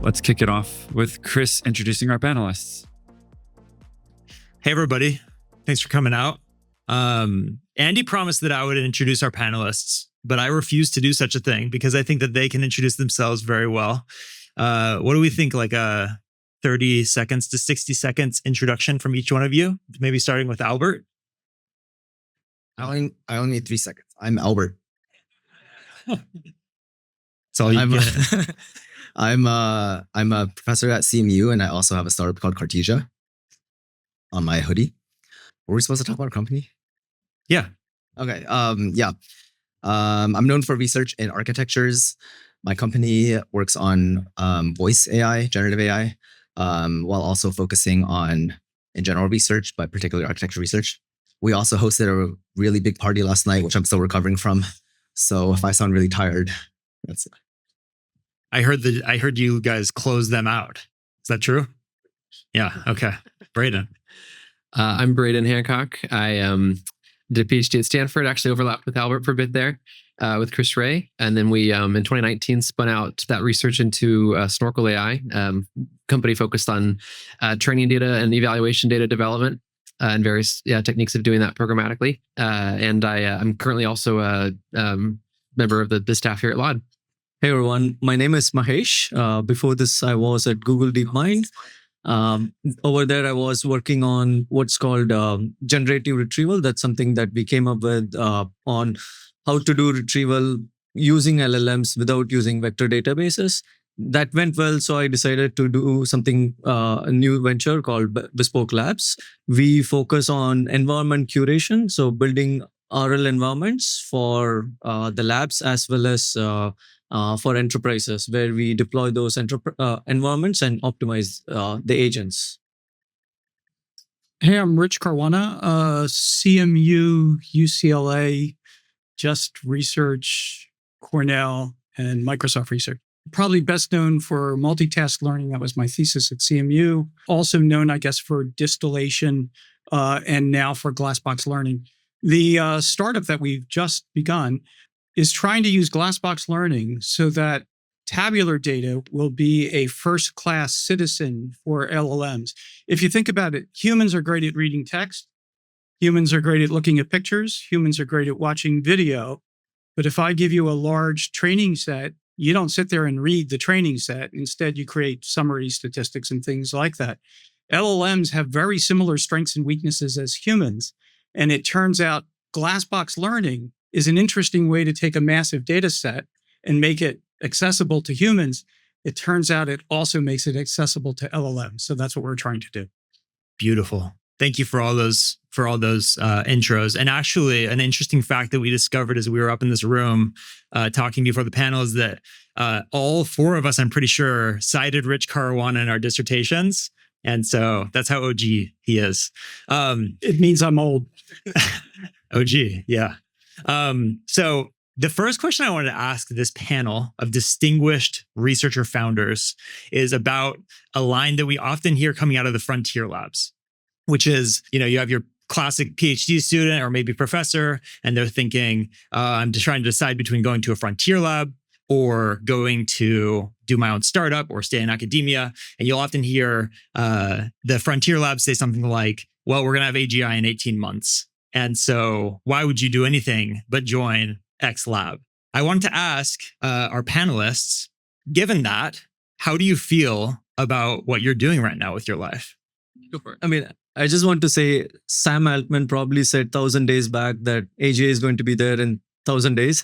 let's kick it off with Chris introducing our panelists. Hey, everybody. Thanks for coming out. Andy promised that I would introduce our panelists, but I refuse to do such a thing because I think that they can introduce themselves very well. What do we think, like a 30 seconds to 60 seconds introduction from each one of you? Maybe starting with Albert. I only need 3 seconds. I'm Albert. That's all you get. I'm a professor at CMU, and I also have a startup called Cartesia on my hoodie. Were we supposed to talk about our company? Yeah. Okay. I'm known for research in architectures. My company works on voice AI, generative AI, while also focusing on, in general research, but particularly architecture research. We also hosted a really big party last night, which I'm still recovering from. So if I sound really tired, that's it. I heard you guys close them out. Is that true? Yeah. Okay. Braden. I'm Braden Hancock. I did a PhD at Stanford, actually overlapped with Albert for a bit there with Chris Ray. And then we, in 2019, spun out that research into Snorkel AI, company focused on training data and evaluation data development and various techniques of doing that programmatically. And I'm currently also a member of the staff here at Laude. Hey everyone, my name is Mahesh. Before this, I was at Google DeepMind. Over there, I was working on what's called generative retrieval. That's something that we came up with on how to do retrieval using LLMs without using vector databases. That went well, so I decided to do something, a new venture called Bespoke Labs. We focus on environment curation, so building RL environments for the labs as well as for enterprises, where we deploy those environments and optimize the agents. Hey, I'm Rich Caruana, CMU, UCLA, Just Research, Cornell, and Microsoft Research. Probably best known for multitask learning. That was my thesis at CMU. Also known, I guess, for distillation and now for glassbox learning. The startup that we've just begun is trying to use glassbox learning so that tabular data will be a first-class citizen for LLMs. If you think about it, humans are great at reading text. Humans are great at looking at pictures. Humans are great at watching video. But if I give you a large training set, you don't sit there and read the training set. Instead, you create summary statistics and things like that. LLMs have very similar strengths and weaknesses as humans. And it turns out glassbox learning is an interesting way to take a massive data set and make it accessible to humans. It turns out it also makes it accessible to LLMs. So that's what we're trying to do. Beautiful. Thank you for all those intros. And actually, an interesting fact that we discovered as we were up in this room talking before the panel is that all four of us, I'm pretty sure, cited Rich Caruana in our dissertations. And so that's how OG he is. It means I'm old. OG, yeah. So the first question I wanted to ask this panel of distinguished researcher founders is about a line that we often hear coming out of the frontier labs, which is, you have your classic PhD student or maybe professor, and they're thinking, I'm just trying to decide between going to a frontier lab or going to do my own startup or stay in academia. And you'll often hear the frontier labs say something like, well, we're going to have AGI in 18 months. And so why would you do anything but join X lab? I wanted to ask our panelists, given that, how do you feel about what you're doing right now with your life? Go for it. I mean, I just want to say Sam Altman probably said 1,000 days back that AGI is going to be there in 1,000 days.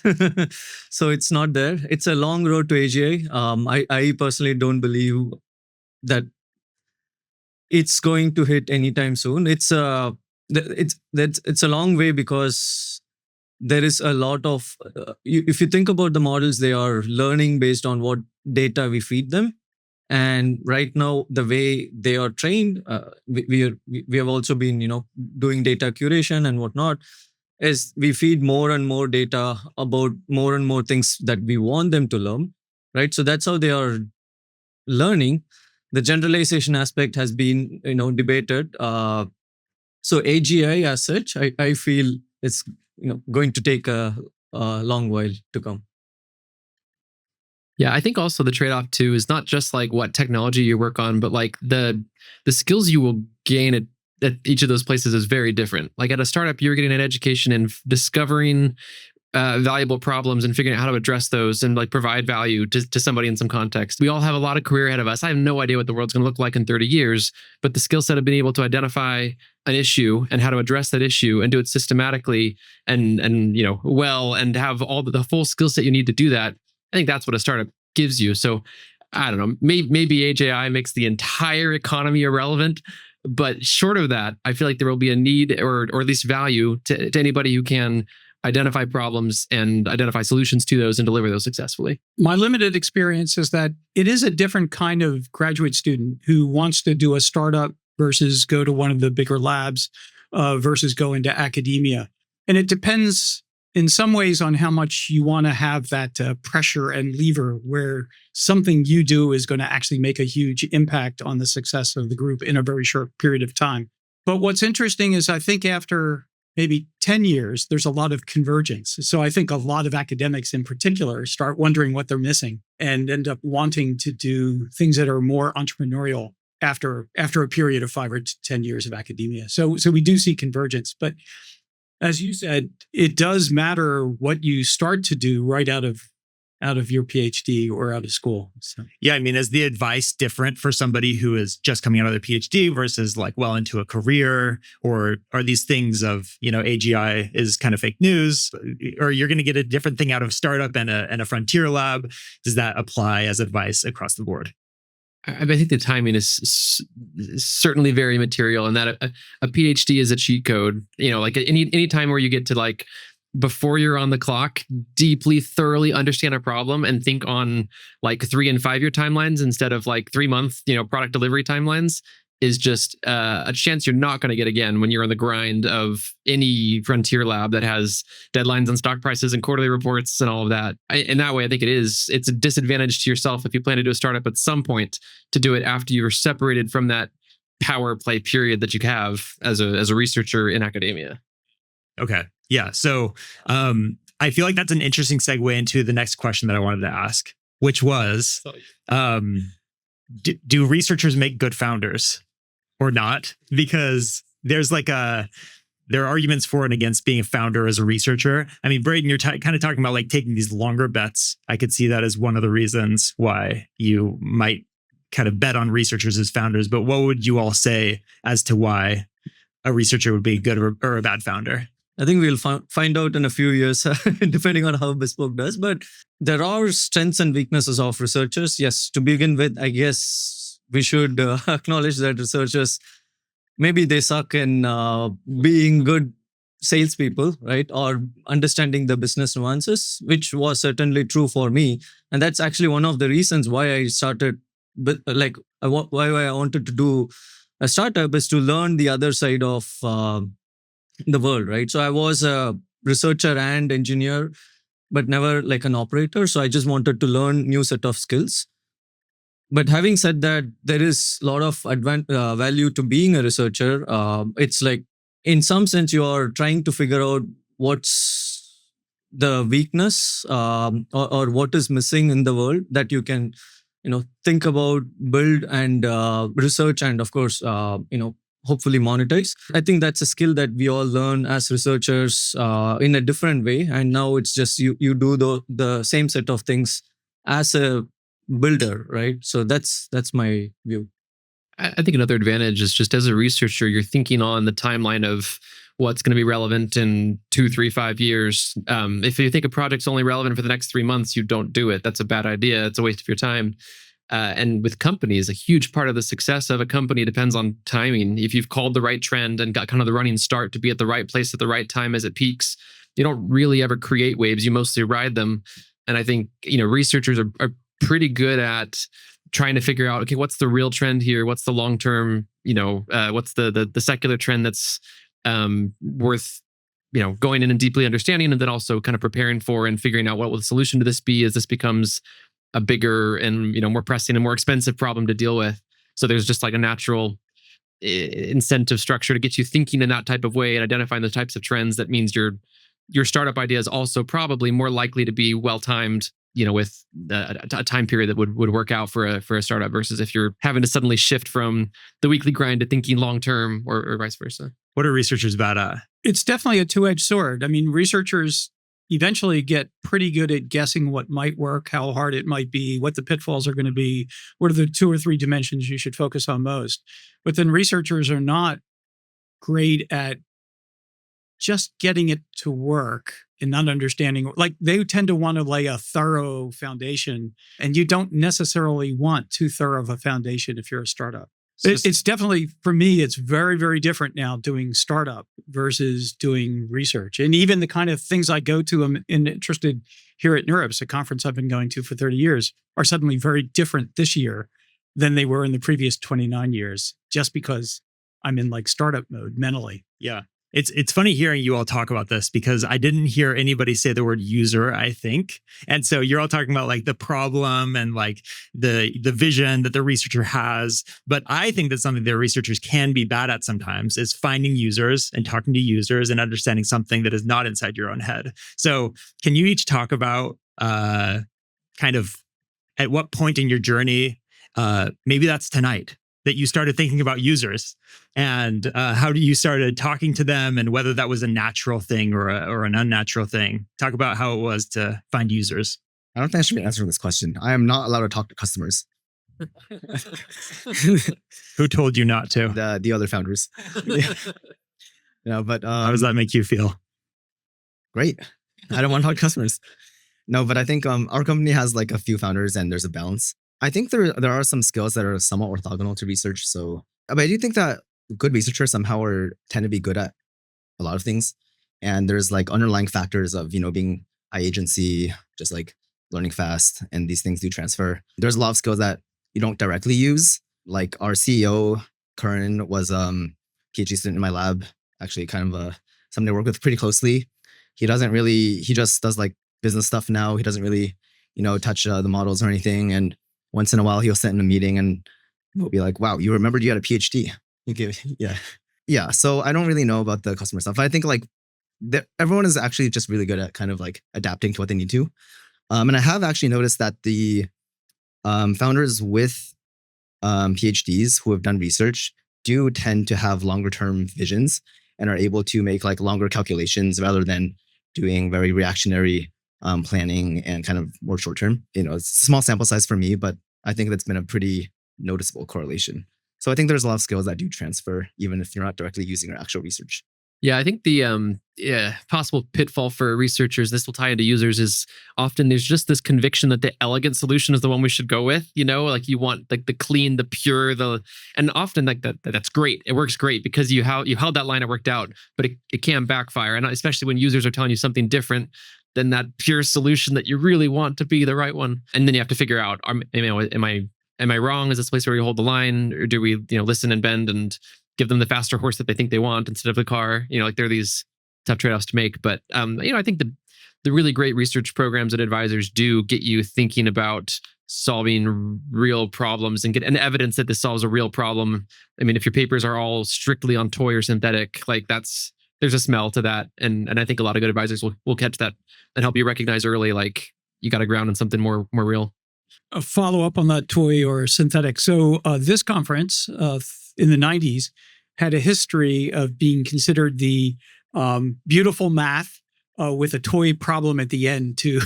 So it's not there. It's a long road to AGI. I personally don't believe that it's going to hit anytime soon. It's a long way because there is a lot of, if you think about the models, they are learning based on what data we feed them. And right now, the way they are trained, we have also been, doing data curation and whatnot, is we feed more and more data about more and more things that we want them to learn, right? So that's how they are learning. The generalization aspect has been, debated. So AGI as such, I feel it's going to take a long while to come. Yeah, I think also the trade-off too is not just like what technology you work on, but like the skills you will gain at each of those places is very different. Like at a startup, you're getting an education in discovering valuable problems and figuring out how to address those and like provide value to somebody in some context. We all have a lot of career ahead of us. I have no idea what the world's going to look like in 30 years, but the skill set of being able to identify an issue and how to address that issue and do it systematically and well, and have all the full skill set you need to do that. I think that's what a startup gives you. So I don't know, maybe AGI makes the entire economy irrelevant, but short of that, I feel like there will be a need or at least value to anybody who can identify problems and identify solutions to those and deliver those successfully. My limited experience is that it is a different kind of graduate student who wants to do a startup versus go to one of the bigger labs versus go into academia. And it depends in some ways on how much you want to have that pressure and lever where something you do is going to actually make a huge impact on the success of the group in a very short period of time. But what's interesting is I think after maybe 10 years, there's a lot of convergence. So I think a lot of academics in particular start wondering what they're missing and end up wanting to do things that are more entrepreneurial after a period of 5 or 10 years of academia. So we do see convergence. But as you said, it does matter what you start to do right out of your PhD or out of school. So. Yeah, I mean, is the advice different for somebody who is just coming out of their PhD versus like well into a career? Or are these things of, AGI is kind of fake news, or you're going to get a different thing out of startup and a frontier lab? Does that apply as advice across the board? I think the timing is certainly very material, and that a PhD is a cheat code. Like any time where you get to like before you're on the clock, deeply, thoroughly understand a problem and think on like 3 and 5 year timelines instead of like 3-month, product delivery timelines is just a chance you're not going to get again when you're on the grind of any frontier lab that has deadlines on stock prices and quarterly reports and all of that. In that way, I think it's a disadvantage to yourself if you plan to do a startup at some point to do it after you're separated from that power play period that you have as a researcher in academia. Okay. Yeah. So I feel like that's an interesting segue into the next question that I wanted to ask, which was, do researchers make good founders or not? Because there's there are arguments for and against being a founder as a researcher. I mean, Braden, you're kind of talking about like taking these longer bets. I could see that as one of the reasons why you might kind of bet on researchers as founders. But what would you all say as to why a researcher would be a good or a bad founder? I think we'll find out in a few years, depending on how Bespoke does. But there are strengths and weaknesses of researchers. Yes, to begin with, I guess we should acknowledge that researchers, maybe they suck in being good salespeople, right? Or understanding the business nuances, which was certainly true for me. And that's actually one of the reasons why I started, why I wanted to do a startup is to learn the other side of the world, right? So I was a researcher and engineer, but never like an operator. So I just wanted to learn new set of skills. But having said that, there is a lot of value to being a researcher. It's like, in some sense, you are trying to figure out what's the weakness or what is missing in the world that you can, think about, build and research, and of course, hopefully monetize. I think that's a skill that we all learn as researchers in a different way. And now it's just you do the same set of things as a builder, right? So that's my view. I think another advantage is just as a researcher, you're thinking on the timeline of what's going to be relevant in 2, 3, 5 years. If you think a project's only relevant for the next 3 months, you don't do it. That's a bad idea. It's a waste of your time. And with companies, a huge part of the success of a company depends on timing. If you've called the right trend and got kind of the running start to be at the right place at the right time as it peaks, you don't really ever create waves. You mostly ride them. And I think, researchers are pretty good at trying to figure out, okay, what's the real trend here? What's the long-term, what's the secular trend that's worth, going in and deeply understanding, and then also kind of preparing for and figuring out what will the solution to this be as this becomes a bigger and more pressing and more expensive problem to deal with. So there's just like a natural incentive structure to get you thinking in that type of way and identifying the types of trends. That means your startup idea is also probably more likely to be well-timed with a time period that would work out for a startup versus if you're having to suddenly shift from the weekly grind to thinking long term or vice versa. What are researchers bad at? It's definitely a two-edged sword. I mean, researchers eventually get pretty good at guessing what might work, how hard it might be, what the pitfalls are going to be, what are the 2 or 3 dimensions you should focus on most. But then researchers are not great at just getting it to work and not understanding. Like, they tend to want to lay a thorough foundation, and you don't necessarily want too thorough of a foundation if you're a startup. It's definitely, for me, it's very, very different now doing startup versus doing research. And even the kind of things I go to, I'm interested here at NeurIPS, a conference I've been going to for 30 years, are suddenly very different this year than they were in the previous 29 years, just because I'm in like startup mode mentally. Yeah. It's funny hearing you all talk about this because I didn't hear anybody say the word user, I think. And so you're all talking about like the problem and like the vision that the researcher has. But I think that's something that researchers can be bad at sometimes, is finding users and talking to users and understanding something that is not inside your own head. So can you each talk about kind of at what point in your journey, maybe that's tonight, that you started thinking about users, and how you started talking to them, and whether that was a natural thing or an unnatural thing? Talk about how it was to find users. I don't think I should be answering this question. I am not allowed to talk to customers. Who told you not to? The other founders. But How does that make you feel? Great. I don't want to talk to customers. No, but I think our company has like a few founders and there's a balance. I think there are some skills that are somewhat orthogonal to research. So, but I do think that good researchers somehow tend to be good at a lot of things. And there's like underlying factors of, being high agency, just like learning fast, and these things do transfer. There's a lot of skills that you don't directly use. Like our CEO, Curran, was PhD student in my lab, actually kind of somebody I work with pretty closely. He just does like business stuff now. He doesn't really, touch the models or anything. And once in a while, he'll sit in a meeting and we'll be like, wow, you remembered you had a PhD. Yeah. So I don't really know about the customer stuff. I think like everyone is actually just really good at kind of like adapting to what they need to. And I have actually noticed that the founders with PhDs who have done research do tend to have longer term visions and are able to make like longer calculations rather than doing very reactionary planning and kind of more short term. It's a small sample size for me, but I think that's been a pretty noticeable correlation. So I think there's a lot of skills that do transfer, even if you're not directly using your actual research. Yeah, I think the possible pitfall for researchers, this will tie into users, is often there's just this conviction that the elegant solution is the one we should go with. Like you want like the clean, the pure, and often like that's great. It works great because you held that line, it worked out, but it can backfire, and especially when users are telling you something different than that pure solution that you really want to be the right one. And then you have to figure out, am I wrong? Is this a place where we hold the line, or do we listen and bend and give them the faster horse that they think they want instead of the car? Like there are these tough trade-offs to make. But I think the really great research programs and advisors do get you thinking about solving real problems and get an evidence that this solves a real problem. I mean, if your papers are all strictly on toy or synthetic, like there's a smell to that. And I think a lot of good advisors will catch that and help you recognize early, like you got to ground in something more real. A follow up on that toy or synthetic. So this conference in the 90s had a history of being considered the beautiful math with a toy problem at the end to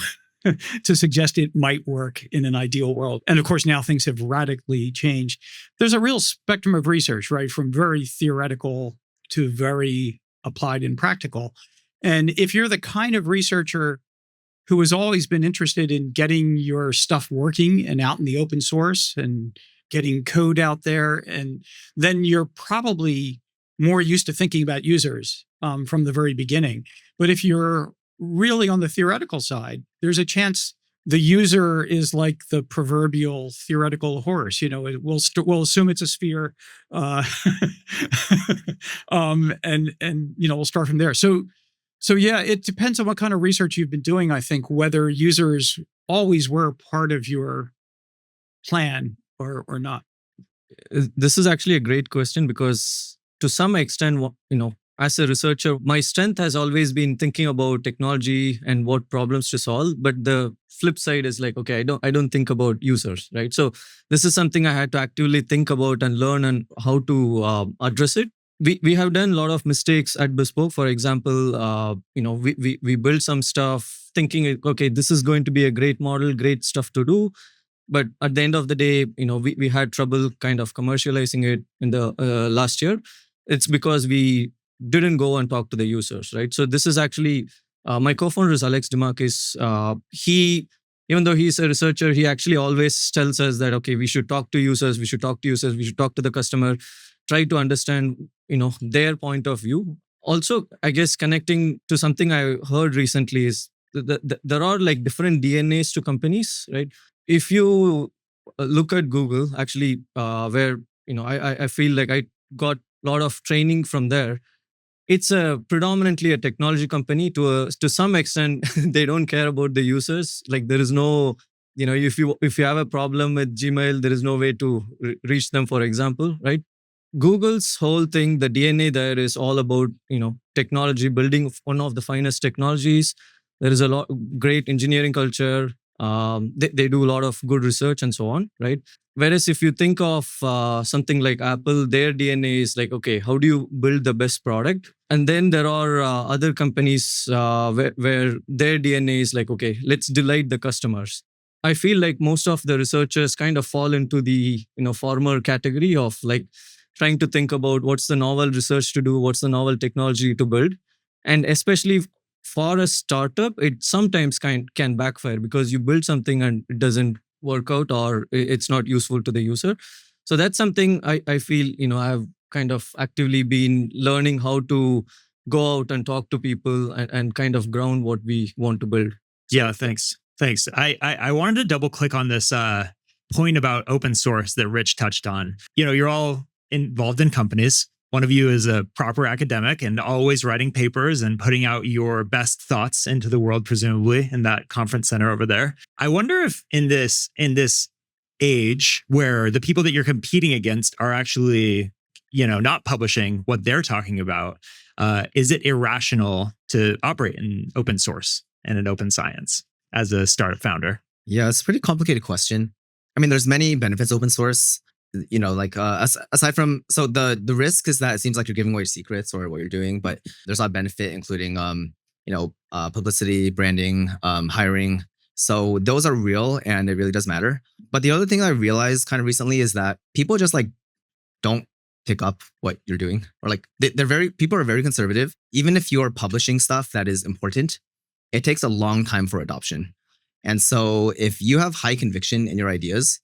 to suggest it might work in an ideal world. And of course, now things have radically changed. There's a real spectrum of research, right? From very theoretical to very applied and practical. And if you're the kind of researcher who has always been interested in getting your stuff working and out in the open source and getting code out there, and then you're probably more used to thinking about users from the very beginning. But if you're really on the theoretical side, there's a chance the user is like the proverbial theoretical horse. We'll assume it's a sphere, and we'll start from there. So yeah, it depends on what kind of research you've been doing. I think whether users always were part of your plan or not. This is actually a great question because to some extent, as a researcher, my strength has always been thinking about technology and what problems to solve. But the flip side is like, okay, I don't think about users, right? So this is something I had to actively think about and learn and how to address it. We have done a lot of mistakes at Bespoke. For example, we built some stuff thinking, okay, this is going to be a great model, great stuff to do. But at the end of the day, we had trouble kind of commercializing it in the last year. It's because we didn't go and talk to the users, right? So this is actually my co-founder is Alex DeMarquis. He, even though he's a researcher, he actually always tells us that, okay, we should talk to users, we should talk to the customer, try to understand, their point of view. Also, I guess connecting to something I heard recently is there are like different DNAs to companies, right? If you look at Google, actually, where I feel like I got a lot of training from there. It's predominantly a technology company. To some extent, they don't care about the users. Like there is no, if you have a problem with Gmail, there is no way to reach them, for example, right? Google's whole thing, the DNA there is all about technology, building one of the finest technologies. There is a lot great engineering culture. They do a lot of good research and so on, right? Whereas if you think of something like Apple, their DNA is like, okay, how do you build the best product? And then there are other companies where their DNA is like, okay, let's delight the customers. I feel like most of the researchers kind of fall into the former category of like trying to think about what's the novel research to do, what's the novel technology to build, and especially for a startup, it sometimes can backfire because you build something and it doesn't work out or it's not useful to the user. So that's something I feel, I've kind of actively been learning how to go out and talk to people and kind of ground what we want to build. Yeah, thanks. I wanted to double click on this point about open source that Rich touched on. You're all involved in companies. One of you is a proper academic and always writing papers and putting out your best thoughts into the world, presumably in that conference center over there. I wonder if in this age where the people that you're competing against are actually, not publishing what they're talking about, is it irrational to operate in open source and in open science as a startup founder? Yeah, it's a pretty complicated question. I mean, there's many benefits of open source. Aside from, so the risk is that it seems like you're giving away your secrets or what you're doing, but there's a lot of benefit, including publicity, branding, hiring. So those are real and it really does matter. But the other thing I realized kind of recently is that people just like don't pick up what you're doing, or like people are very conservative. Even if you're publishing stuff that is important, it takes a long time for adoption. And so if you have high conviction in your ideas,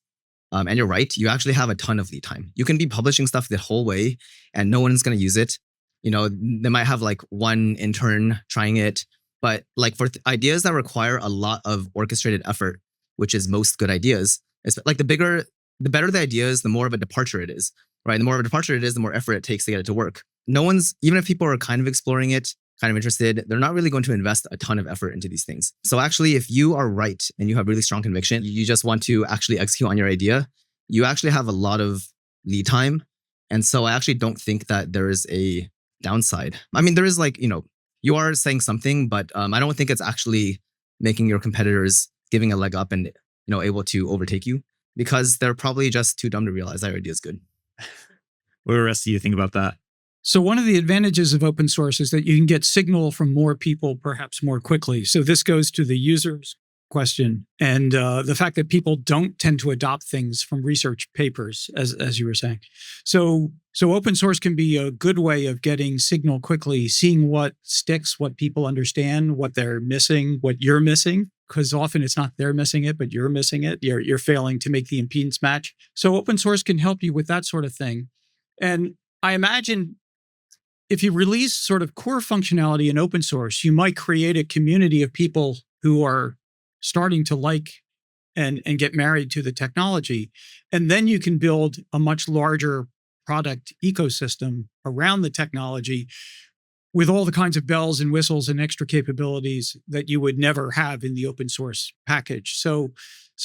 and you're right, you actually have a ton of lead time. You can be publishing stuff the whole way and no one's going to use it. They might have like one intern trying it, but like for ideas that require a lot of orchestrated effort, which is most good ideas, it's like the better the ideas, the more of a departure it is, right? The more of a departure it is, the more effort it takes to get it to work. Even if people are kind of exploring it, kind of interested, they're not really going to invest a ton of effort into these things. So actually, if you are right and you have really strong conviction, you just want to actually execute on your idea, you actually have a lot of lead time. And so I actually don't think that there is a downside. I mean, there is like, you are saying something, but I don't think it's actually making your competitors giving a leg up and, able to overtake you, because they're probably just too dumb to realize their idea is good. What do the rest of you think about that? So one of the advantages of open source is that you can get signal from more people, perhaps more quickly. So this goes to the users question and the fact that people don't tend to adopt things from research papers, as you were saying. So open source can be a good way of getting signal quickly, seeing what sticks, what people understand, what they're missing, what you're missing, because often it's not they're missing it, but you're missing it. You're failing to make the impedance match. So open source can help you with that sort of thing. And I imagine if you release sort of core functionality in open source, you might create a community of people who are starting to like and get married to the technology. And then you can build a much larger product ecosystem around the technology with all the kinds of bells and whistles and extra capabilities that you would never have in the open source package. So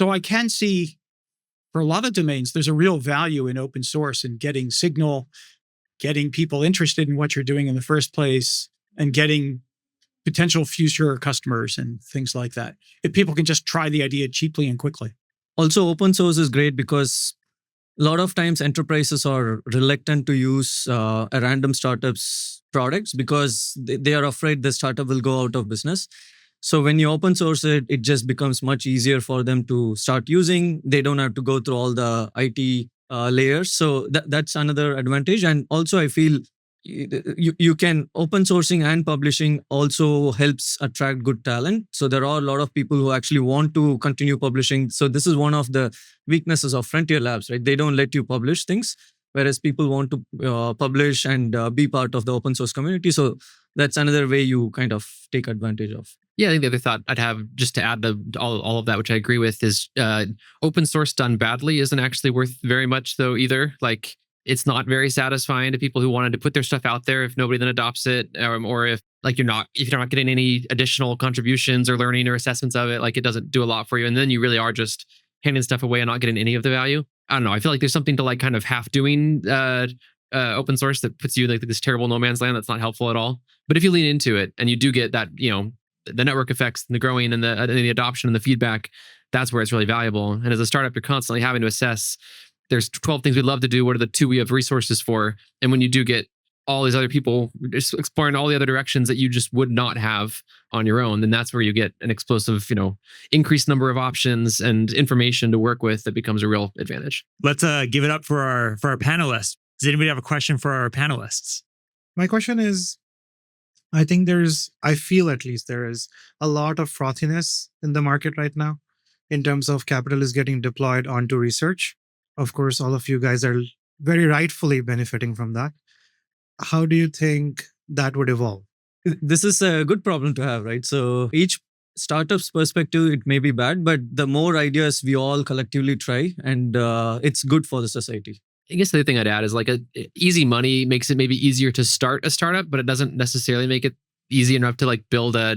I can see for a lot of domains, there's a real value in open source and getting signal getting people interested in what you're doing in the first place and getting potential future customers and things like that. If people can just try the idea cheaply and quickly. Also, open source is great because a lot of times enterprises are reluctant to use a random startup's products because they are afraid the startup will go out of business. So when you open source it, it just becomes much easier for them to start using. They don't have to go through all the IT layers. So that's another advantage. And also I feel you can open sourcing and publishing also helps attract good talent. So there are a lot of people who actually want to continue publishing. So this is one of the weaknesses of frontier labs, right? They don't let you publish things, whereas people want to publish and be part of the open source community. So that's another way you kind of take advantage of. Yeah, I think the other thought I'd have just to add to all of that, which I agree with, is open source done badly isn't actually worth very much though either. Like it's not very satisfying to people who wanted to put their stuff out there if nobody then adopts it, or if you're not getting any additional contributions or learning or assessments of it, like it doesn't do a lot for you, and then you really are just handing stuff away and not getting any of the value. I don't know. I feel like there's something to like kind of half doing open source that puts you like this terrible no man's land that's not helpful at all. But if you lean into it and you do get that, the network effects and the growing and the adoption and the feedback, that's where it's really valuable. And as a startup, you're constantly having to assess, there's 12 things we'd love to do. What are the 2 we have resources for? And when you do get all these other people just exploring all the other directions that you just would not have on your own, then that's where you get an explosive, increased number of options and information to work with that becomes a real advantage. Let's give it up for our panelists. Does anybody have a question for our panelists? My question is, I feel at least there is a lot of frothiness in the market right now in terms of capital is getting deployed onto research. Of course, all of you guys are very rightfully benefiting from that. How do you think that would evolve? This is a good problem to have, right? So each startup's perspective, it may be bad, but the more ideas we all collectively try, and it's good for the society. I guess the other thing I'd add is like easy money makes it maybe easier to start a startup, but it doesn't necessarily make it easy enough to like build a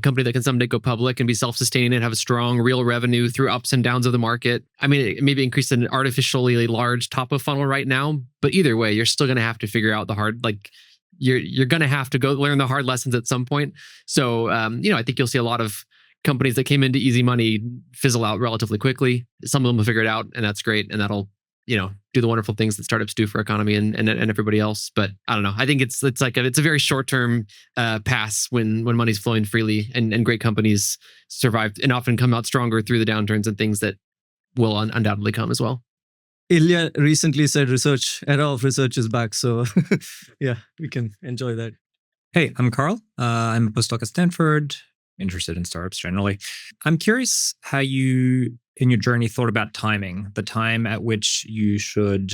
company that can someday go public and be self-sustaining and have a strong real revenue through ups and downs of the market. I mean, it maybe increase an artificially large top of funnel right now, but either way, you're still going to have to figure out the hard, like you're going to have to go learn the hard lessons at some point. So, I think you'll see a lot of companies that came into easy money fizzle out relatively quickly. Some of them will figure it out, and that's great. And that'll, do the wonderful things that startups do for economy and everybody else. But I don't know. I think it's a very short-term pass when money's flowing freely, and great companies survive and often come out stronger through the downturns and things that will undoubtedly come as well. Ilya recently said era of research is back. So yeah, we can enjoy that. Hey, I'm Carl. I'm a postdoc at Stanford, interested in startups generally. I'm curious how you, in your journey, thought about timing, the time at which you should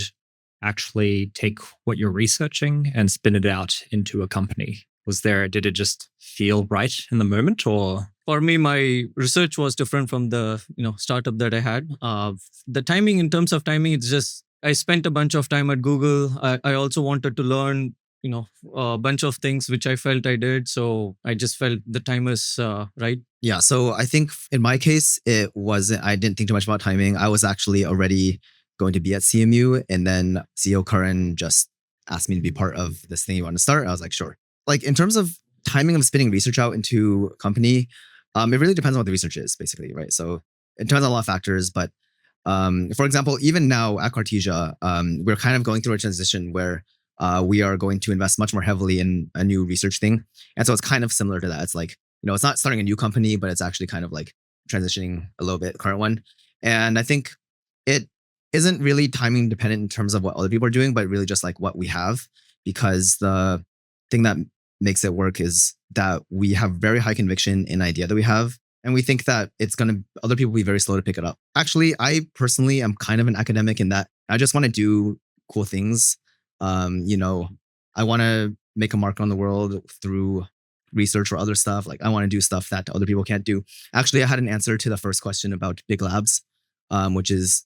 actually take what you're researching and spin it out into a company. Did it just feel right in the moment, or? For me, my research was different from the startup that I had. The timing, in terms of timing, it's just I spent a bunch of time at Google. I also wanted to learn a bunch of things which I felt I did. So I just felt the time is right. Yeah. So I think in my case, I didn't think too much about timing. I was actually already going to be at CMU, and then CEO Karan just asked me to be part of this thing you want to start. I was like, sure. Like in terms of timing of spinning research out into a company, it really depends on what the research is, basically, right? So it depends on a lot of factors. But for example, even now at Cartesia, we're kind of going through a transition where we are going to invest much more heavily in a new research thing. And so it's kind of similar to that. It's like, it's not starting a new company, but it's actually kind of like transitioning a little bit, the current one. And I think it isn't really timing dependent in terms of what other people are doing, but really just like what we have, because the thing that makes it work is that we have very high conviction in the idea that we have. And we think that other people will be very slow to pick it up. Actually, I personally am kind of an academic in that I just want to do cool things. I want to make a mark on the world through research or other stuff. Like I want to do stuff that other people can't do. Actually, I had an answer to the first question about big labs, which is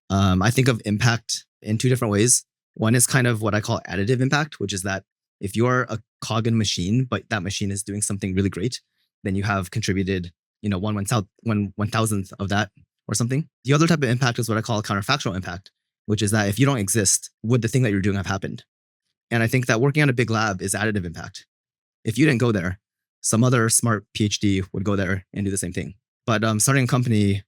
I think of impact in 2 different ways. One is kind of what I call additive impact, which is that if you're a cog in a machine, but that machine is doing something really great, then you have contributed, 1/1000th of that or something. The other type of impact is what I call counterfactual impact, which is that if you don't exist, would the thing that you're doing have happened? And I think that working on a big lab is additive impact. If you didn't go there, some other smart PhD would go there and do the same thing. But starting a company,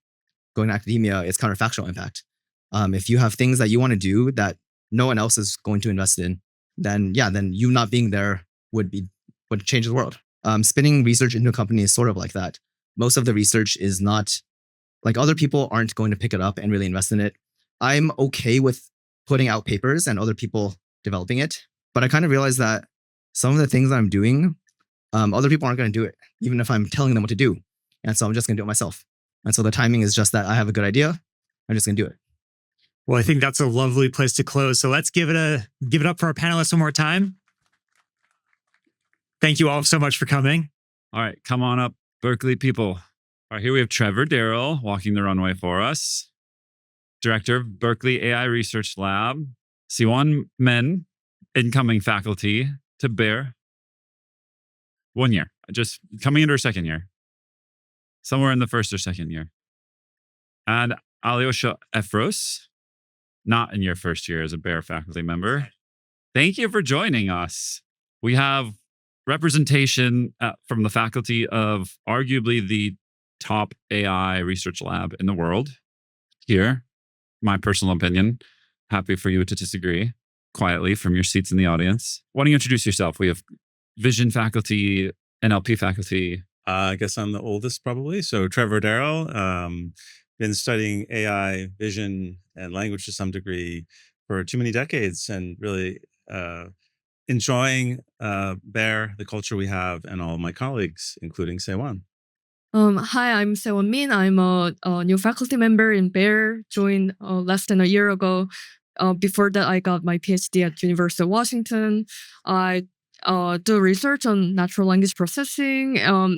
going to academia, is counterfactual impact. If you have things that you want to do that no one else is going to invest in, then you not being there would change the world. Spinning research into a company is sort of like that. Most of the research is not like other people aren't going to pick it up and really invest in it. I'm okay with putting out papers and other people developing it, but I kind of realized that some of the things that I'm doing, other people aren't going to do it, even if I'm telling them what to do. And so I'm just going to do it myself. And so the timing is just that I have a good idea. I'm just going to do it. Well, I think that's a lovely place to close. So let's give it up for our panelists one more time. Thank you all so much for coming. All right, come on up, Berkeley people. All right, here we have Trevor Darrell walking the runway for us. Director of Berkeley AI Research Lab. Siwon Men, incoming faculty to BAIR. 1 year, just coming into her second year. Somewhere in the first or second year. And Alyosha Efros, not in your first year as a BAIR faculty member. Thank you for joining us. We have representation from the faculty of arguably the top AI research lab in the world here. My personal opinion. Happy for you to disagree quietly from your seats in the audience. Why don't you introduce yourself? We have vision faculty, NLP faculty. I guess I'm the oldest probably. So Trevor Darrell, been studying AI, vision, and language to some degree for too many decades, and really enjoying BAIR, the culture we have, and all of my colleagues, including Sewon. Hi, I'm Sewon Min. I'm a new faculty member in BAIR, joined less than a year ago. Before that, I got my PhD at University of Washington. I do research on natural language processing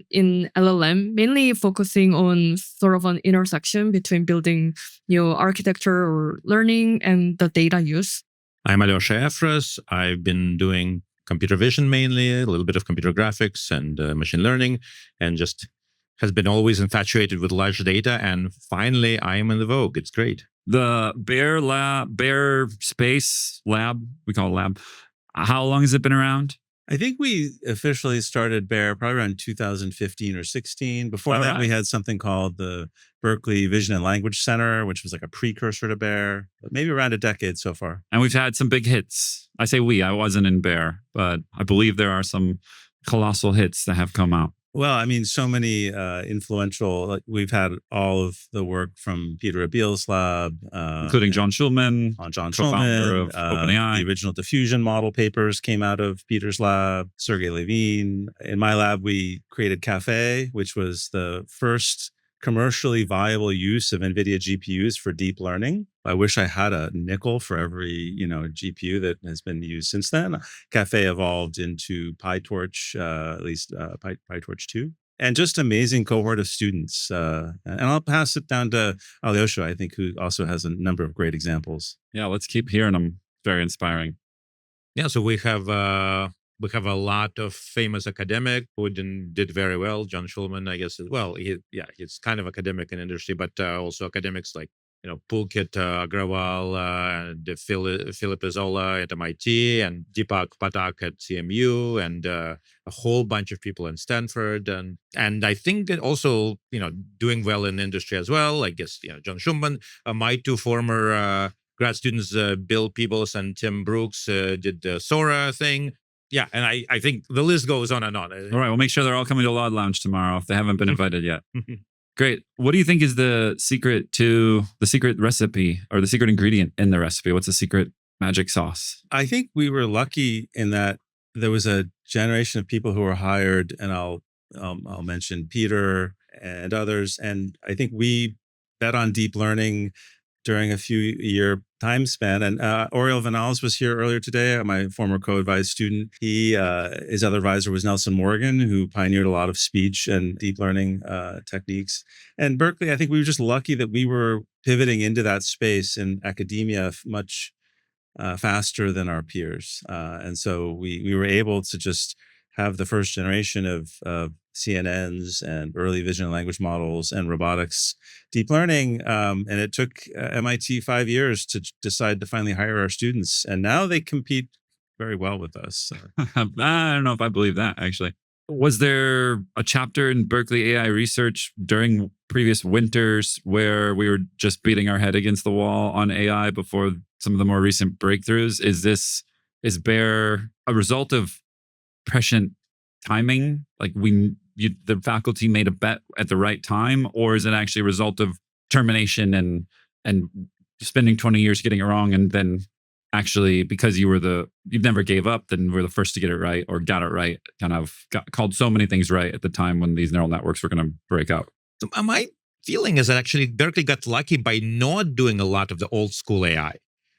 in LLM, mainly focusing on sort of an intersection between building new architecture or learning and the data use. I'm Alyosha Efros. I've been doing computer vision mainly, a little bit of computer graphics and machine learning, and just has been always infatuated with large data. And finally, I am in the vogue. It's great. The BAIR Space Lab, we call it lab. How long has it been around? I think we officially started BAIR probably around 2015 or 16. Before that, we had something called the Berkeley Vision and Language Center, which was like a precursor to BAIR, but maybe around a decade so far. And we've had some big hits. I say we, I wasn't in BAIR, but I believe there are some colossal hits that have come out. Well, I mean, so many influential, like we've had all of the work from Peter Abiel's lab. Including John Schulman, co-founder of OpenAI. The original diffusion model papers came out of Peter's lab, Sergey Levine. In my lab, we created Caffe, which was the first commercially viable use of NVIDIA GPUs for deep learning. I wish I had a nickel for every, GPU that has been used since then. Caffe evolved into PyTorch, at least PyTorch 2. And just amazing cohort of students. And I'll pass it down to Alyosha, I think, who also has a number of great examples. Yeah, let's keep hearing them. Very inspiring. Yeah, so we have a lot of famous academic who did very well. John Schulman, I guess, well, he's kind of academic in industry, but also academics like Pulkit Agrawal and Philip Isola at MIT and Deepak Pathak at CMU and a whole bunch of people in Stanford. And I think that also, doing well in industry as well. I guess, John Schulman, my two former grad students, Bill Peebles and Tim Brooks, did the Sora thing. Yeah, and I think the list goes on and on. All right, we'll make sure they're all coming to Laude Lounge tomorrow if they haven't been invited yet. Great. What do you think is the secret recipe or the secret ingredient in the recipe? What's the secret magic sauce? I think we were lucky in that there was a generation of people who were hired, and I'll mention Peter and others. And I think we bet on deep learning during a few year time span. And Oriol Vanals was here earlier today, my former co-advised student. His other advisor was Nelson Morgan, who pioneered a lot of speech and deep learning techniques. And Berkeley, I think we were just lucky that we were pivoting into that space in academia much faster than our peers. And so we were able to just have the first generation of CNNs and early vision and language models and robotics deep learning. And it took MIT 5 years to decide to finally hire our students. And now they compete very well with us. So. I don't know if I believe that, actually. Was there a chapter in Berkeley AI Research during previous winters where we were just beating our head against the wall on AI before some of the more recent breakthroughs? Is BAIR a result of prescient timing? Like the faculty made a bet at the right time, or is it actually a result of termination and spending 20 years getting it wrong, and then actually because you never gave up, then we're the first to get it right or got it right, kind of called so many things right at the time when these neural networks were going to break up? So my feeling is that actually Berkeley got lucky by not doing a lot of the old school AI.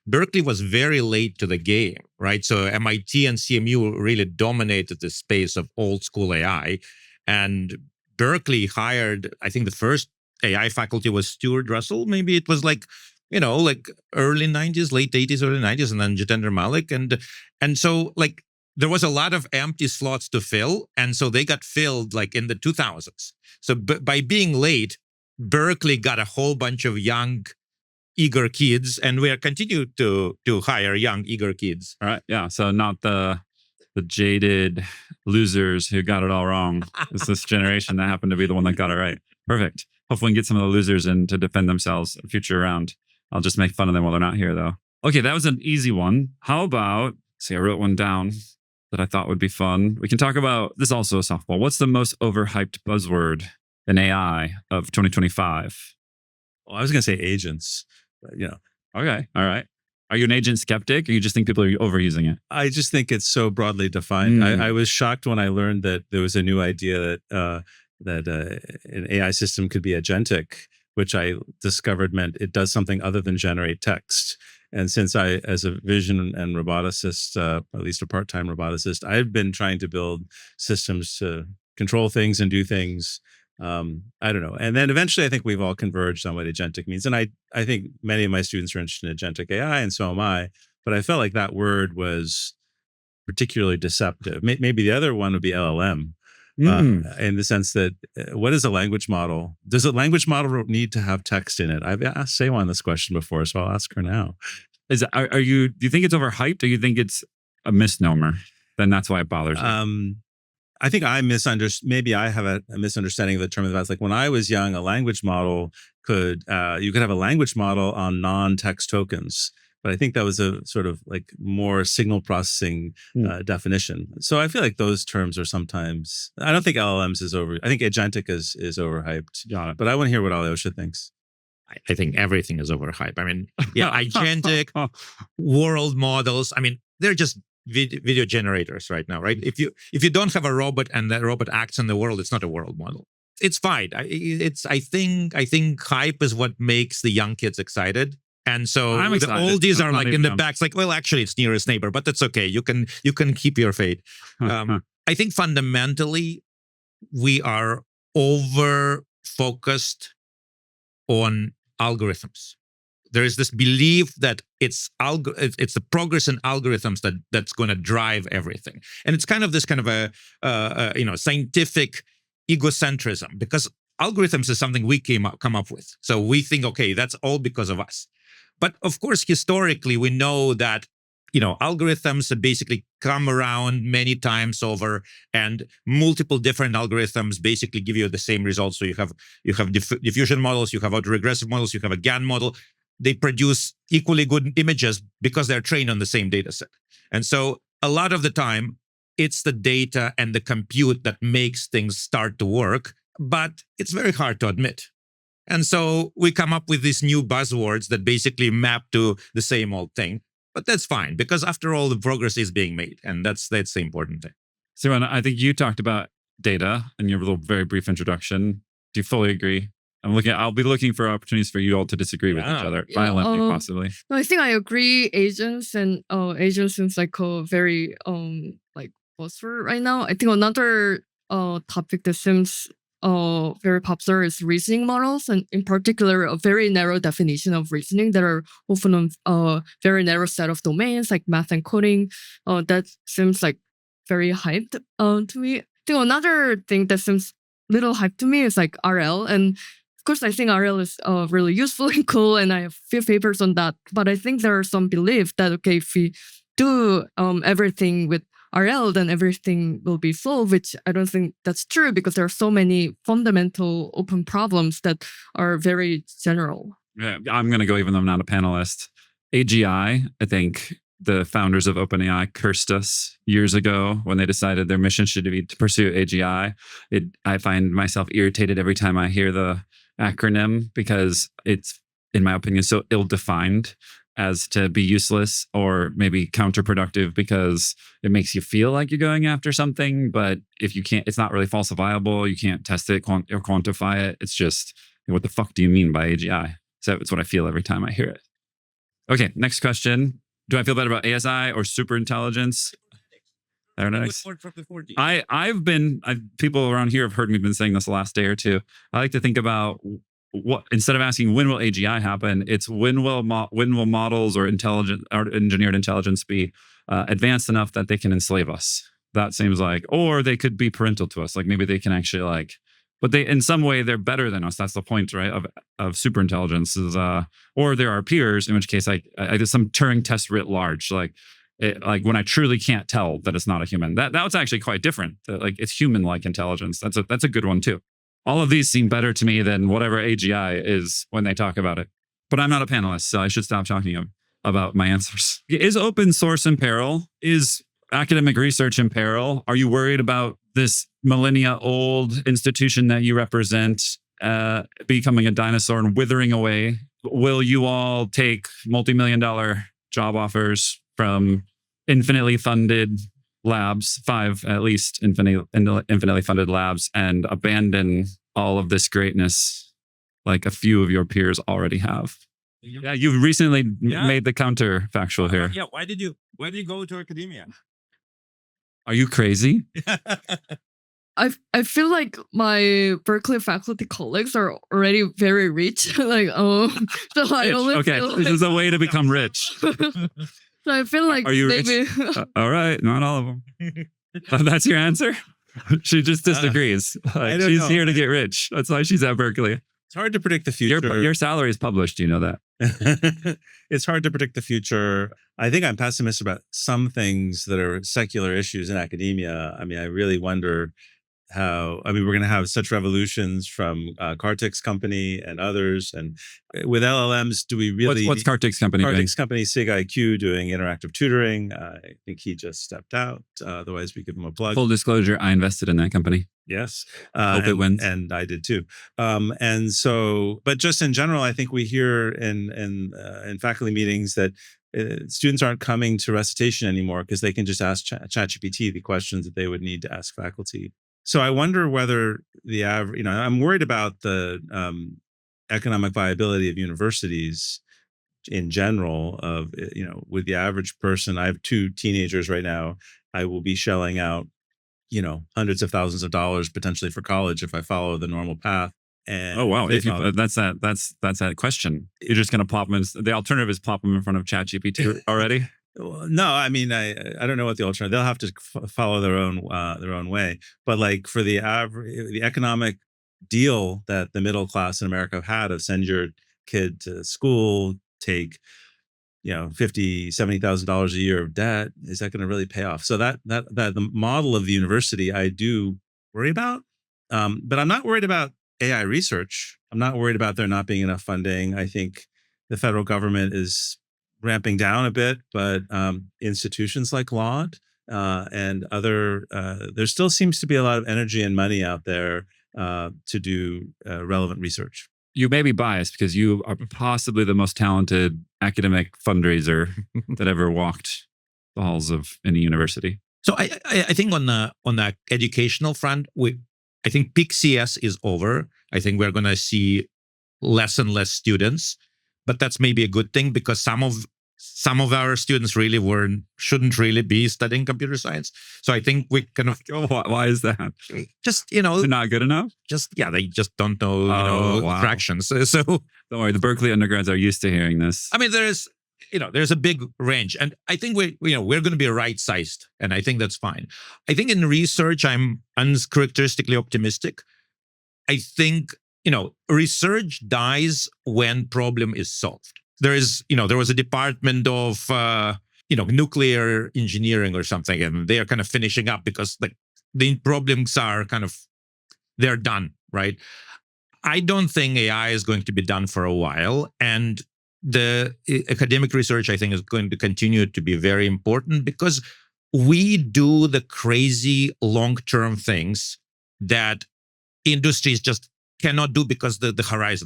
Berkeley was very late to the game, right? So MIT and CMU really dominated the space of old school AI. And Berkeley hired, I think the first AI faculty was Stuart Russell. Maybe it was like early 90s, late 80s, early 90s, and then Jitendra Malik. And so like there was a lot of empty slots to fill. And so they got filled like in the 2000s. So by being late, Berkeley got a whole bunch of young, eager kids, and we are continue to hire young, eager kids. All right. Yeah. So not the jaded losers who got it all wrong. It's this generation that happened to be the one that got it right. Perfect. Hopefully we can get some of the losers in to defend themselves in future round. I'll just make fun of them while they're not here, though. Okay, that was an easy one. How about, see, I wrote one down that I thought would be fun. We can talk about, this is also a softball. What's the most overhyped buzzword in AI of 2025? Well, I was going to say agents. Okay. All right. Are you an agent skeptic, or you just think people are overusing it? I just think it's so broadly defined. I was shocked when I learned that there was a new idea that an AI system could be agentic, which I discovered meant it does something other than generate text. And since I, as a vision and roboticist, at least a part-time roboticist, I've been trying to build systems to control things and do things. I don't know. And then eventually I think we've all converged on what agentic means. And I think many of my students are interested in agentic AI, and so am I. But I felt like that word was particularly deceptive. Maybe the other one would be LLM. In the sense that what is a language model? Does a language model need to have text in it? I've asked Seiwan this question before, so I'll ask her now. Do you think it's overhyped, or you think it's a misnomer? Then that's why it bothers me. I think I misunderstood. Maybe I have a misunderstanding of the term. It's like when I was young, a language model you could have a language model on non-text tokens. But I think that was a sort of like more signal processing definition. So I feel like those terms are sometimes, I don't think LLMs is over. I think agentic is overhyped. Got it. But I want to hear what Alyosha thinks. I think everything is overhyped. I mean, yeah, agentic world models. I mean, they're just video generators right now, right? If you don't have a robot and that robot acts in the world, it's not a world model. It's fine. I think hype is what makes the young kids excited. And so the oldies are like in the back, it's like, well, actually, it's nearest neighbor, but that's okay. You can keep your fate. I think fundamentally, we are over focused on algorithms. There is this belief that it's the progress in algorithms that's going to drive everything, and it's kind of this kind of a scientific egocentrism, because algorithms is something we come up with. So we think, okay, that's all because of us. But of course, historically, we know that algorithms have basically come around many times over, and multiple different algorithms basically give you the same results. So you have diffusion models, you have autoregressive models, you have a GAN model. They produce equally good images because they're trained on the same data set. And so a lot of the time, it's the data and the compute that makes things start to work, but it's very hard to admit. And so we come up with these new buzzwords that basically map to the same old thing. But that's fine, because after all, the progress is being made. And that's the important thing. Seiwan, I think you talked about data in your little very brief introduction. Do you fully agree? I'll be looking for opportunities for you all to disagree with each other, violently, possibly. No, I think I agree. Agents seems like a very like buzzword right now. I think another topic that seems very popular is reasoning models, and in particular, a very narrow definition of reasoning that are often on a very narrow set of domains like math and coding. That seems like very hyped to me. I think another thing that seems little hyped to me is like RL. And of course, I think RL is really useful and cool, and I have a few papers on that. But I think there are some belief that, okay, if we do everything with RL, then everything will be solved, which I don't think that's true because there are so many fundamental open problems that are very general. Yeah, I'm going to go, even though I'm not a panelist. AGI, I think the founders of OpenAI cursed us years ago when they decided their mission should be to pursue AGI. I find myself irritated every time I hear the acronym because it's, in my opinion, so ill-defined as to be useless or maybe counterproductive because it makes you feel like you're going after something. But if you can't, it's not really falsifiable. You can't test it or quantify it. It's just, what the fuck do you mean by AGI? So it's what I feel every time I hear it. Okay, next question. Do I feel better about ASI or super intelligence? People around here have heard me been saying this the last day or two. I like to think about what, instead of asking when will AGI happen, it's when will models or engineered intelligence be advanced enough that they can enslave us? That seems like, or they could be parental to us. Like maybe they can actually but they, in some way, they're better than us. That's the point, right? Of super intelligence is, or they're our peers. In which case, I did some Turing test writ large, like when I truly can't tell that it's not a human. That was actually quite different. Like it's human-like intelligence. That's a good one too. All of these seem better to me than whatever AGI is when they talk about it. But I'm not a panelist, so I should stop talking about my answers. Is open source in peril? Is academic research in peril? Are you worried about this millennia-old institution that you represent becoming a dinosaur and withering away? Will you all take multi-million-dollar job offers from infinitely funded labs, 5 at least infinitely funded labs, and abandon all of this greatness like a few of your peers already have? Yeah, you've recently made the counterfactual here. Yeah, why did you go to academia? Are you crazy? I feel like my Berkeley faculty colleagues are already very rich. So I only feel this is a way to become rich. So I feel like are you maybe rich? All right, not all of them. That's your answer? She just disagrees. She's here to get rich. That's why she's at Berkeley. It's hard to predict the future. Your salary is published. You know that. It's hard to predict the future. I think I'm pessimistic about some things that are secular issues in academia. I mean, I really wonder we're going to have such revolutions from Kartik's company and others. And with LLMs, do we really... What's Kartik's company doing? Kartik's company, SigIQ, doing interactive tutoring. I think he just stepped out. Otherwise, we give him a plug. Full disclosure, I invested in that company. Yes. Hope it wins. And I did too. And so, but just in general, I think we hear in faculty meetings that students aren't coming to recitation anymore because they can just ask ChatGPT the questions that they would need to ask faculty. So I wonder whether the average, I'm worried about the economic viability of universities in general. With the average person, I have 2 teenagers right now. I will be shelling out, hundreds of thousands of dollars potentially for college if I follow the normal path. And oh wow, that's that question. You're just going to plop them in. The alternative is plop them in front of ChatGPT already. No, I mean, I don't know what the alternative. They'll have to follow their own way. But like for the economic deal that the middle class in America have had of send your kid to school, take $50,000-$70,000 a year of debt, is that going to really pay off? So that the model of the university I do worry about, but I'm not worried about AI research. I'm not worried about there not being enough funding. I think the federal government is ramping down a bit, but institutions like Laude and other, there still seems to be a lot of energy and money out there to do relevant research. You may be biased because you are possibly the most talented academic fundraiser that ever walked the halls of any university. So I think on the educational front, I think peak CS is over. I think we're going to see less and less students, but that's maybe a good thing because some of our students really shouldn't really be studying computer science. So I think we kind of... Why is that? Just, They're not good enough? They just don't know, fractions. So don't worry, the Berkeley undergrads are used to hearing this. I mean, there's there's a big range, and I think we're going to be right sized, and I think that's fine. I think in research, I'm uncharacteristically optimistic. I think research dies when problem is solved. There was a department of nuclear engineering or something, and they are kind of finishing up because the problems are they're done, right? I don't think AI is going to be done for a while, and the academic research, I think, is going to continue to be very important because we do the crazy long-term things that industries just cannot do because the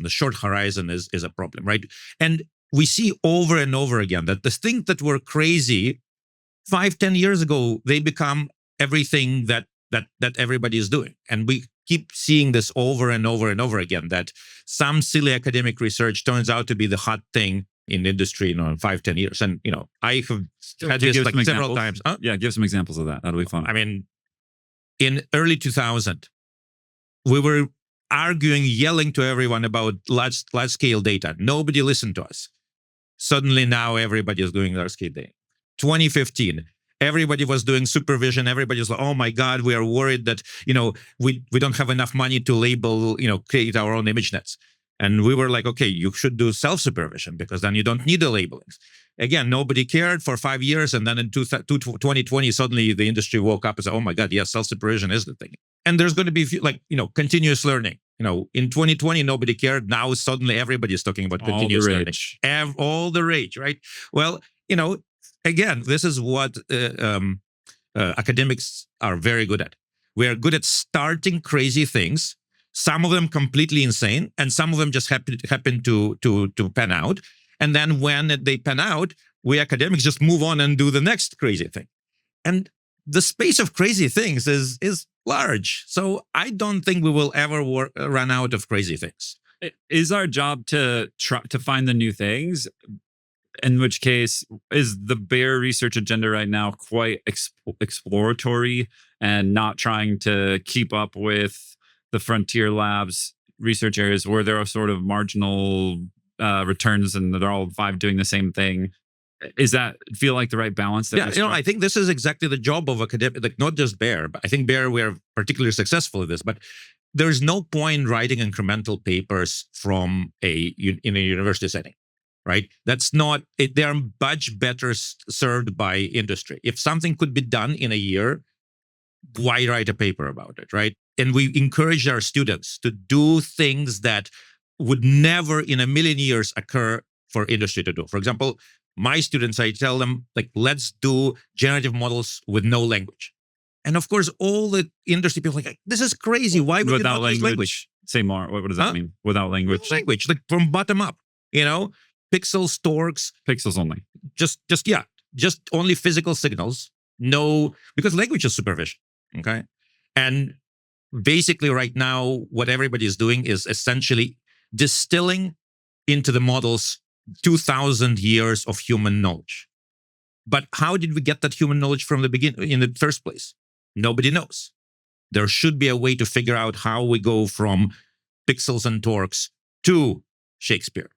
short horizon is a problem, right? And we see over and over again that the things that were crazy 5-10 years ago, they become everything that everybody is doing. And we keep seeing this over and over and over again, that some silly academic research turns out to be the hot thing in industry in 5-10 years. And, I have had this several times. Huh? Yeah, give some examples of that. That'll be fun. I mean, in early 2000, we were arguing, yelling to everyone about large scale data. Nobody listened to us. Suddenly now everybody is doing large scale data. 2015, everybody was doing supervision. Everybody was like, oh my God, we are worried that, we don't have enough money to label, create our own image nets. And we were like, okay, you should do self-supervision because then you don't need the labelings. Again, nobody cared for 5 years. And then in 2020, suddenly the industry woke up and said, oh my God, yes, self-supervision is the thing. And there's going to be continuous learning. In 2020, nobody cared. Now suddenly everybody is talking about continuous learning. All the rage, right? Well, again, this is what academics are very good at. We are good at starting crazy things. Some of them completely insane, and some of them just happen to pan out. And then when they pan out, we academics just move on and do the next crazy thing. And the space of crazy things is large. So I don't think we will ever run out of crazy things. Is our job to try to find the new things? In which case, is the BAIR research agenda right now quite exploratory and not trying to keep up with the frontier labs research areas where there are sort of marginal returns and they're all 5 doing the same thing? Is that feel like the right balance? I think this is exactly the job of academic, not just BAIR, but I think BAIR, we're particularly successful at this, but there's no point writing incremental papers from in a university setting, right? That's not, they are much better served by industry. If something could be done in a year, why write a paper about it, right? And we encourage our students to do things that would never in a million years occur for industry to do. For example, my students, I tell them, let's do generative models with no language. And of course, all the industry people are like, this is crazy. Why would without you not use language? Say more. What does that mean? Without language? Without language, from bottom up, pixels, torques. Pixels only. Just only physical signals. No, because language is supervision. Okay. And basically right now, what everybody is doing is essentially distilling into the models 2,000 years of human knowledge. But how did we get that human knowledge from the beginning in the first place? Nobody knows. There should be a way to figure out how we go from pixels and torques to Shakespeare.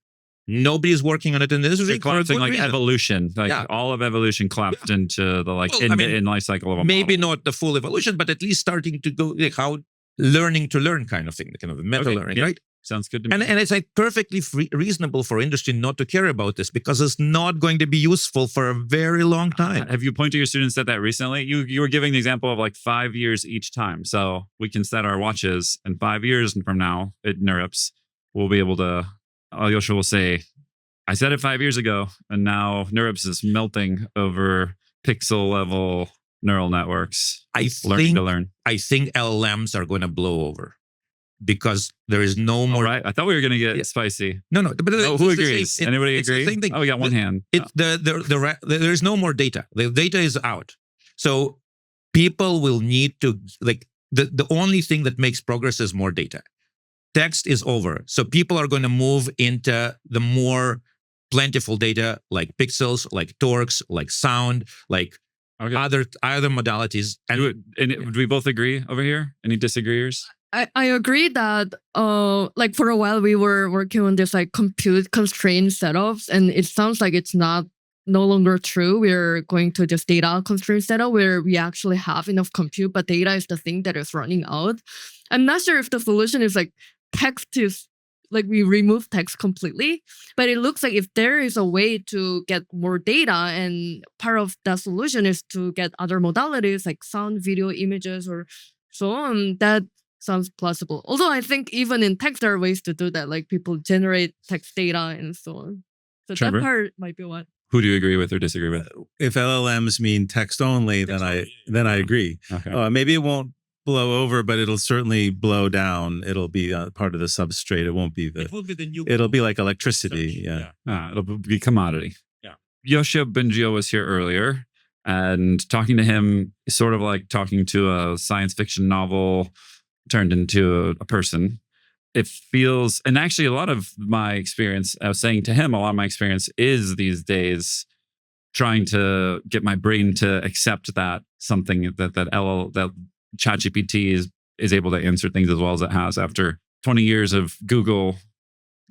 Nobody is working on it in this collapsing like reason. Evolution, all of evolution collapsed into the end life cycle of a maybe model. Not the full evolution, but at least starting to go how learning to learn kind of thing, kind of meta learning, right? Sounds good to me. And it's perfectly reasonable for industry not to care about this because it's not going to be useful for a very long time. Have you pointed to your students at that recently? You were giving the example of 5 years each time. So we can set our watches and 5 years from now at NeurIPS, we'll be able to, Alyosha will say, I said it 5 years ago, and now NeurIPS is melting over pixel level neural networks. Learning to learn. I think LLMs are going to blow over. Because there is no more. All right. I thought we were going to get spicy. No. But who agrees? Anybody agree? Same thing. Oh, we got one hand. There is no more data. The data is out. So people will need to the only thing that makes progress is more data. Text is over. So people are going to move into the more plentiful data like pixels, like torques, like sound, like other modalities. And do we both agree over here? Any disagreeers? I agree that like for a while we were working on this like compute constrained setups, and it sounds like it's no longer true. We're going to this data constrained setup where we actually have enough compute, but data is the thing that is running out. I'm not sure if the solution is like text is like we remove text completely, but it looks like if there is a way to get more data, and part of that solution is to get other modalities like sound, video, images, or so on, that sounds plausible. Although I think even in text there are ways to do that, like people generate text data and so on. So Trevor? that part might be one. Who do you agree with or disagree with? If LLMs mean text only, then I agree. Okay. Maybe it won't blow over, but it'll certainly blow down. It'll be part of the substrate. It won't be It will be the new. It'll be like electricity. Yeah. It'll be commodity. Yeah. Yoshio Bengio was here earlier, and talking to him is sort of like talking to a science fiction novel turned into a person. It feels, and actually a lot of my experience, I was saying to him, a lot of my experience is these days trying to get my brain to accept that something that ChatGPT is able to answer things as well as it has after 20 years of Google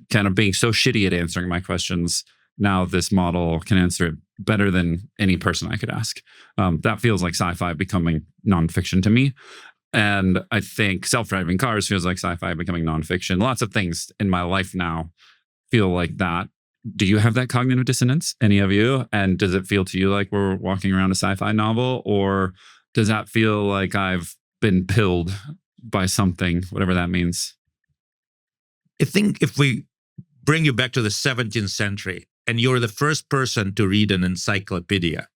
kind of being so shitty at answering my questions. Now this model can answer it better than any person I could ask. That feels like sci-fi becoming nonfiction to me. And I think self-driving cars feels like sci-fi becoming nonfiction. Lots of things in my life now feel like that. Do you have that cognitive dissonance, any of you? And does it feel to you like we're walking around a sci-fi novel? Or does that feel like I've been pilled by something, whatever that means? I think if we bring you back to the 17th century and you're the first person to read an encyclopedia,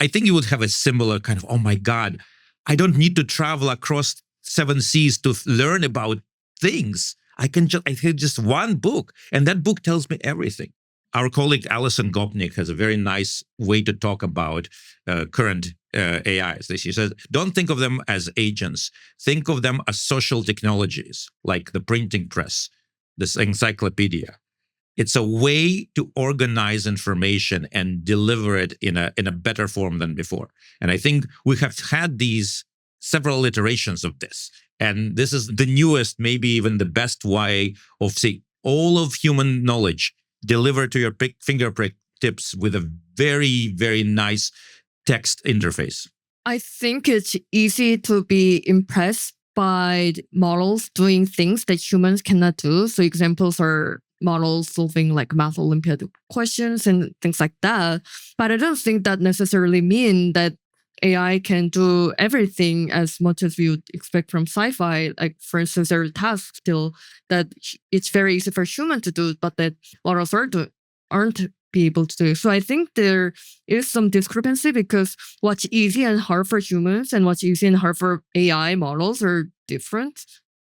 I think you would have a similar kind of, oh my God, I don't need to travel across 7 seas to learn about things. I can just one book, and that book tells me everything. Our colleague Alison Gopnik has a very nice way to talk about current AIs. She says, don't think of them as agents. Think of them as social technologies, like the printing press, this encyclopedia. It's a way to organize information and deliver it in a better form than before. And I think we have had these several iterations of this. And this is the newest, maybe even the best way of saying all of human knowledge delivered to your fingerprint tips with a very, very nice text interface. I think it's easy to be impressed by models doing things that humans cannot do. So examples are models solving like math Olympiad questions and things like that. But I don't think that necessarily mean that AI can do everything as much as we would expect from sci-fi. Like, for instance, there are tasks still that it's very easy for humans to do, but that models aren't be able to do. So I think there is some discrepancy because what's easy and hard for humans and what's easy and hard for AI models are different.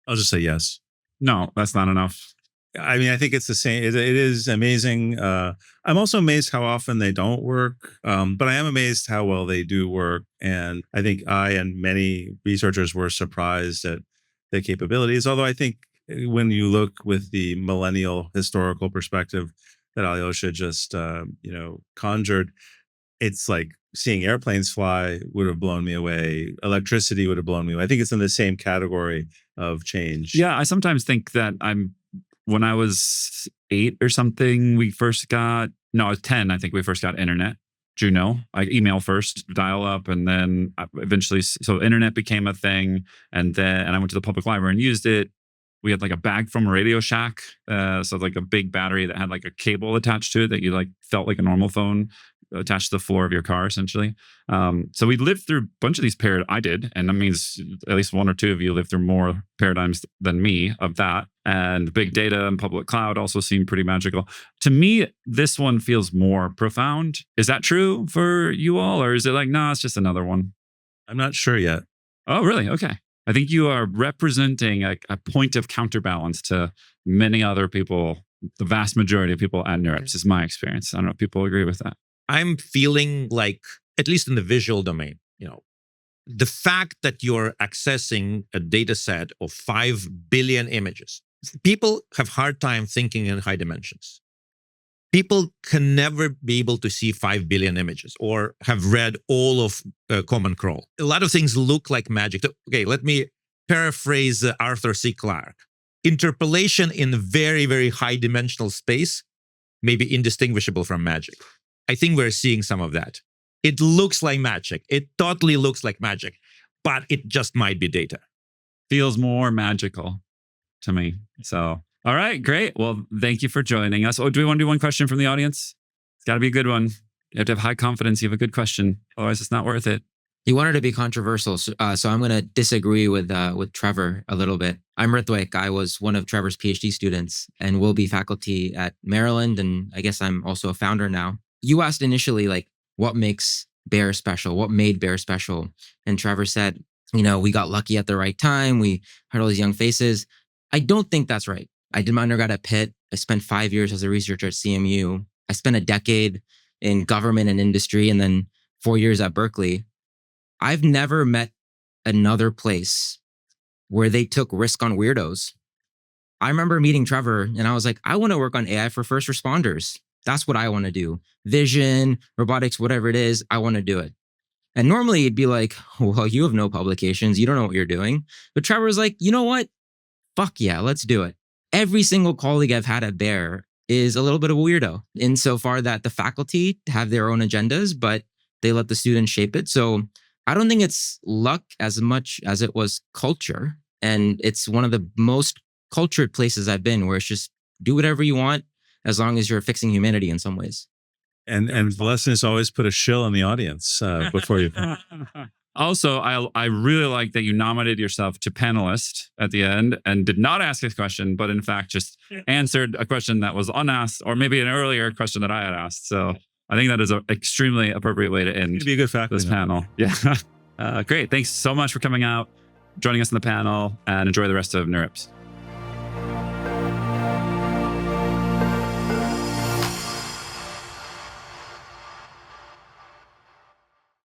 I'll just say yes. No, that's not enough. I mean, I think it's the same. It is amazing. I'm also amazed how often they don't work, but I am amazed how well they do work. And I think I and many researchers were surprised at the capabilities. Although I think when you look with the millennial historical perspective that Alyosha just conjured, it's like seeing airplanes fly would have blown me away. Electricity would have blown me away. I think it's in the same category of change. Yeah, I sometimes think that when I was 8 or something, I was 10, I think we first got internet. Juno, email first, dial up, and then eventually, so internet became a thing. And I went to the public library and used it. We had like a bag from a Radio Shack. So like a big battery that had like a cable attached to it that you like felt like a normal phone attached to the floor of your car, essentially. So we lived through a bunch of these I did, and that means at least one or two of you lived through more paradigms than me of that. And big data and public cloud also seemed pretty magical. To me, this one feels more profound. Is that true for you all? Or is it like, nah, it's just another one? I'm not sure yet. Oh, really? Okay. I think you are representing a point of counterbalance to many other people, the vast majority of people at NeurIPS is my experience. I don't know if people agree with that. I'm feeling like, at least in the visual domain, the fact that you're accessing a data set of 5 billion images, people have hard time thinking in high dimensions. People can never be able to see 5 billion images or have read all of Common Crawl. A lot of things look like magic. Okay, let me paraphrase Arthur C. Clarke. Interpolation in very, very high dimensional space may be indistinguishable from magic. I think we're seeing some of that. It looks like magic. It totally looks like magic, but it just might be data. Feels more magical to me. So, all right, great. Well, thank you for joining us. Oh, do we want to do one question from the audience? It's got to be a good one. You have to have high confidence. You have a good question. Otherwise, it's not worth it. You wanted to be controversial, so I'm going to disagree with Trevor a little bit. I'm Ritwik. I was one of Trevor's PhD students and will be faculty at Maryland, and I guess I'm also a founder now. You asked initially, like, what makes BAIR special? What made BAIR special? And Trevor said, we got lucky at the right time. We had all these young faces. I don't think that's right. I did my undergrad at Pitt. I spent 5 years as a researcher at CMU. I spent a decade in government and industry, and then 4 years at Berkeley. I've never met another place where they took risk on weirdos. I remember meeting Trevor and I was like, I want to work on AI for first responders. That's what I want to do. Vision, robotics, whatever it is, I want to do it. And normally it'd be like, well, you have no publications. You don't know what you're doing. But Trevor was like, you know what? Fuck yeah, let's do it. Every single colleague I've had at BAIR is a little bit of a weirdo insofar that the faculty have their own agendas, but they let the students shape it. So I don't think it's luck as much as it was culture. And it's one of the most cultured places I've been where it's just do whatever you want as long as you're fixing humanity in some ways. And the lesson is always put a shill in the audience before you. Also, I really like that you nominated yourself to panelist at the end and did not ask a question, but in fact just answered a question that was unasked, or maybe an earlier question that I had asked. So I think that is an extremely appropriate way to end Be a good faculty this panel. Yeah. Great. Thanks so much for coming out, joining us on the panel, and enjoy the rest of NeurIPS.